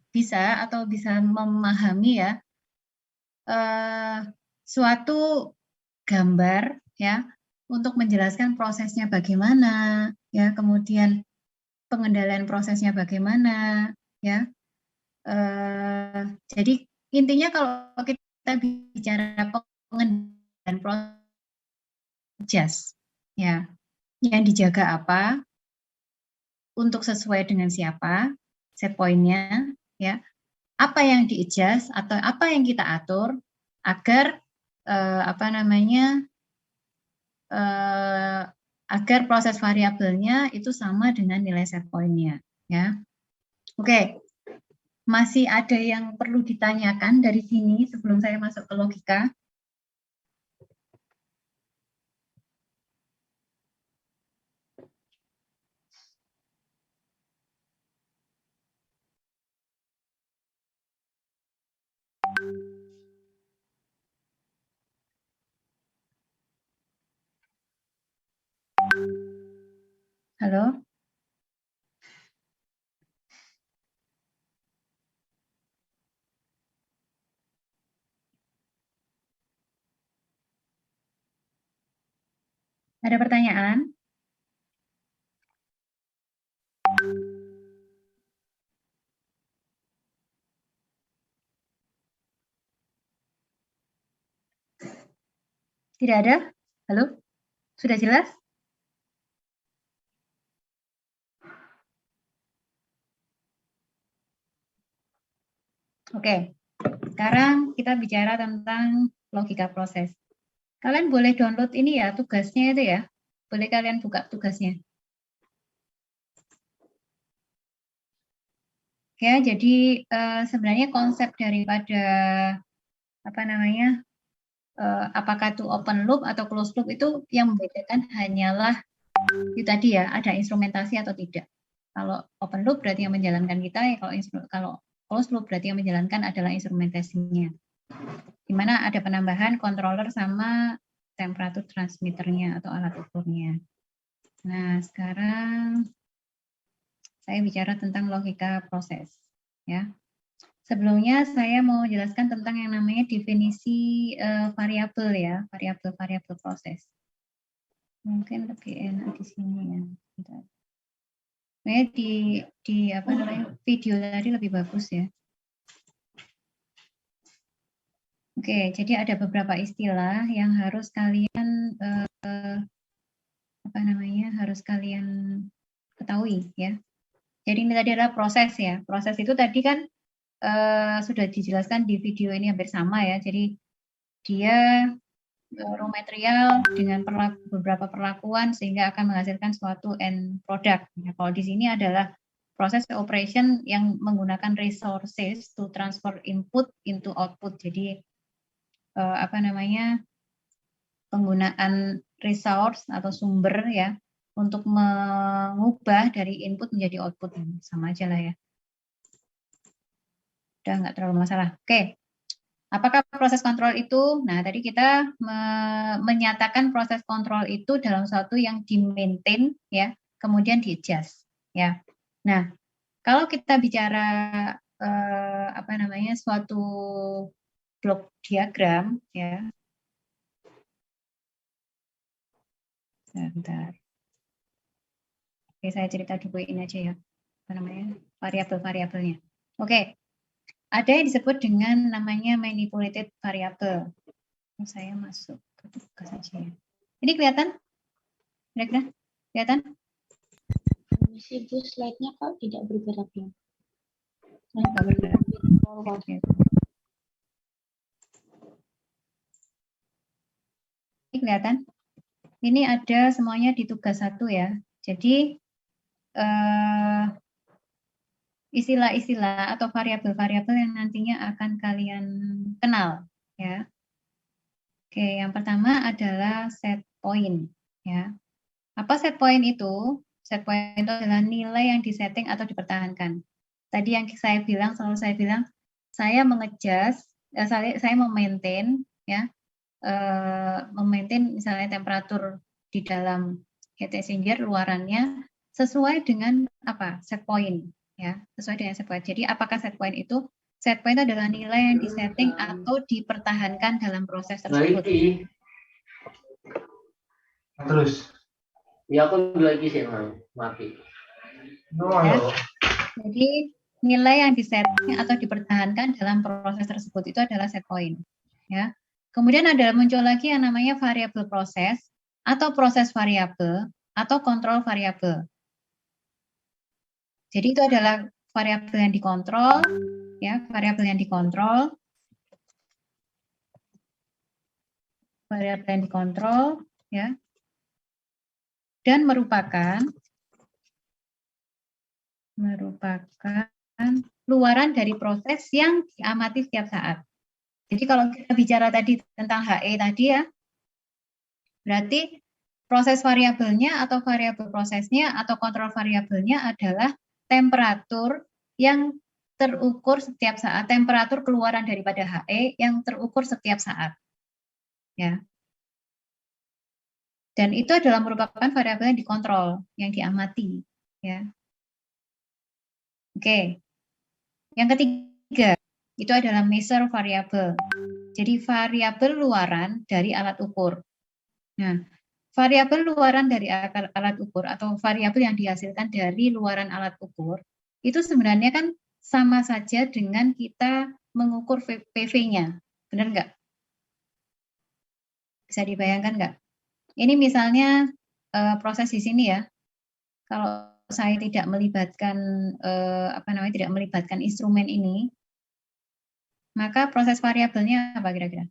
bisa atau bisa memahami ya suatu gambar ya untuk menjelaskan prosesnya bagaimana, ya, kemudian pengendalian prosesnya bagaimana, ya. Jadi intinya kalau kita bicara pengendalian proses, ya, yang dijaga apa, untuk sesuai dengan siapa, set point-nya, ya, apa yang di-adjust atau apa yang kita atur agar agar proses variabelnya itu sama dengan nilai set point-nya, ya. Oke. Masih ada yang perlu ditanyakan dari sini sebelum saya masuk ke logika? Halo? Ada pertanyaan? Tidak ada? Halo? Sudah jelas? Oke, sekarang kita bicara tentang logika proses. Kalian boleh download ini ya, tugasnya itu ya. Boleh kalian buka tugasnya. Ya, jadi sebenarnya konsep daripada apakah itu open loop atau closed loop itu yang membedakan hanyalah itu tadi ya, ada instrumentasi atau tidak. Kalau open loop berarti yang menjalankan kita, ya kalau closed loop berarti yang menjalankan adalah instrumentasinya. Di mana ada penambahan controller sama temperatur transmitternya atau alat ukurnya. Nah, sekarang saya bicara tentang logika proses. Ya. Sebelumnya saya mau jelaskan tentang yang namanya definisi variabel ya, variabel proses. Mungkin lebih enak di sini ya. Nah, di video tadi lebih bagus ya. Oke, jadi ada beberapa istilah yang harus kalian harus kalian ketahui ya. Jadi ini tadi adalah proses ya. Proses itu tadi kan sudah dijelaskan di video ini hampir sama ya. Jadi dia raw material dengan beberapa perlakuan sehingga akan menghasilkan suatu end product. Ya, kalau di sini adalah proses operation yang menggunakan resources to transfer input into output. Jadi penggunaan resource atau sumber ya untuk mengubah dari input menjadi output. Sama aja lah ya. Udah nggak terlalu masalah. Oke. Apakah proses kontrol itu? Nah, tadi kita menyatakan proses kontrol itu dalam suatu yang di-maintain ya, kemudian di-adjust ya. Nah, kalau kita bicara suatu blok diagram ya. Sebentar. Oke, saya cerita dulu ini aja ya. Variabel-variabelnya. Oke. Ada yang disebut dengan namanya manipulated variable. Saya masuk ke tugas saja ya. Ini kelihatan? Kira-kira? Kelihatan? Misi Bu, slide-nya kok tidak bergerak ya? Tidak bergerak. Ini kelihatan? Ini ada semuanya di tugas 1 ya. Jadi istilah-istilah atau variabel-variabel yang nantinya akan kalian kenal ya. Oke, yang pertama adalah set point ya. Apa set point itu? Set point itu adalah nilai yang disetting atau dipertahankan. Tadi yang selalu saya bilang, saya mengejas, saya memaintain ya, memaintain misalnya temperatur di dalam heat exchanger luarannya sesuai dengan apa? Set point ya, sesuai dengan set point. Jadi apakah set point itu? Set point itu adalah nilai yang disetting atau dipertahankan dalam proses tersebut. Terus, ya aku lagi sih mati. Ya. Jadi nilai yang disetting atau dipertahankan dalam proses tersebut itu adalah set point. Ya. Kemudian ada muncul lagi yang namanya variabel proses atau proses variabel atau kontrol variabel. Jadi itu adalah variabel yang dikontrol, ya, variabel yang dikontrol, ya, dan merupakan luaran dari proses yang diamati setiap saat. Jadi kalau kita bicara tadi tentang HE tadi ya, berarti proses variabelnya atau variabel prosesnya atau kontrol variabelnya adalah temperatur yang terukur setiap saat, temperatur keluaran daripada HE yang terukur setiap saat. Ya. Dan itu adalah merupakan variabel yang dikontrol, yang diamati. Ya. Oke. Yang ketiga, itu adalah measure variable. Jadi variabel luaran dari alat ukur. Nah, variabel luaran dari alat ukur atau variabel yang dihasilkan dari luaran alat ukur, itu sebenarnya kan sama saja dengan kita mengukur PV-nya. Benar nggak? Bisa dibayangkan nggak? Ini misalnya proses di sini ya. Kalau saya tidak melibatkan tidak melibatkan instrumen ini, maka proses variabelnya apa kira-kira?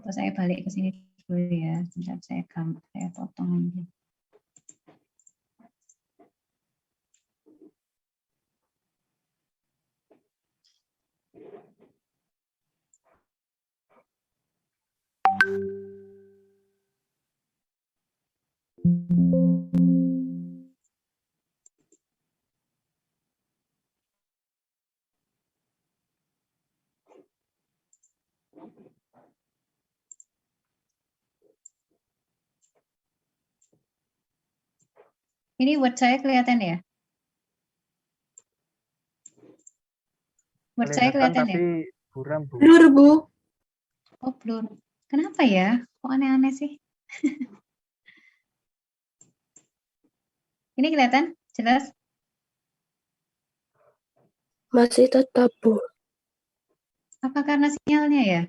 Atau saya balik ke sini dulu ya, sebentar saya potong aja. Ini Word saya kelihatan ya? Word saya kelihatan ya? Tapi buram, Bu. Blur, Bu. Oh, blur. Kenapa ya? Kok aneh-aneh sih? Ini kelihatan? Jelas? Masih tetap, Bu. Apa karena sinyalnya ya?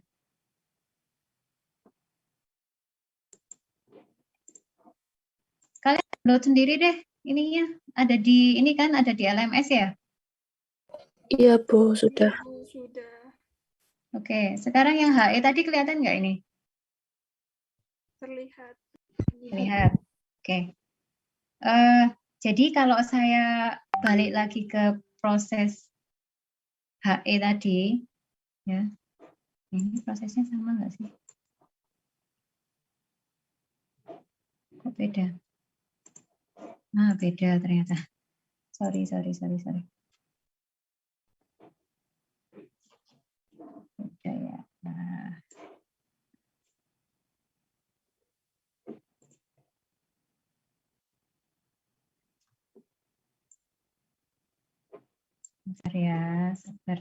Kalian download sendiri deh. Ininya ada di ini kan ada di LMS ya? Iya, Bu, sudah. Sudah. Oke, sekarang yang HE tadi kelihatan nggak ini? Terlihat. Lihat. Oke. Jadi kalau saya balik lagi ke proses HE tadi, ya, ini prosesnya sama nggak sih? Kok beda? Nah, beda ternyata. Sorry. Beda ya. Nah. Bentar ya, sabar.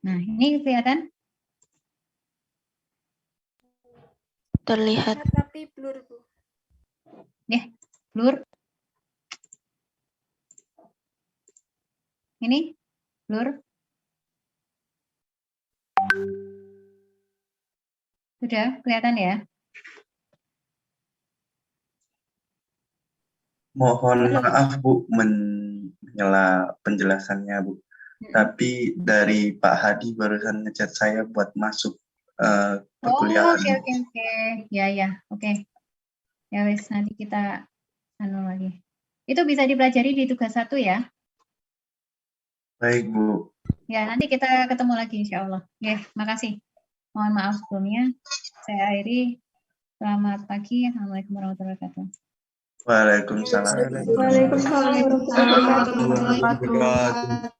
Nah, ini kelihatan? Terlihat. Tapi blur, Bu. Ya, blur. Ini blur. Sudah kelihatan ya? Mohon maaf Bu menyela penjelasannya Bu. Tapi dari Pak Hadi barusan ngechat saya buat masuk perkuliahan. Oke. Ya, oke. Ya wes, nanti kita lagi. Itu bisa dipelajari di tugas 1 ya. Baik Bu. Ya, nanti kita ketemu lagi insya Allah. Ya, makasih. Mohon maaf sebelumnya. Saya akhiri. Selamat pagi. Assalamualaikum warahmatullahi wabarakatuh. Waalaikumsalam. Waalaikumsalam warahmatullahi wabarakatuh.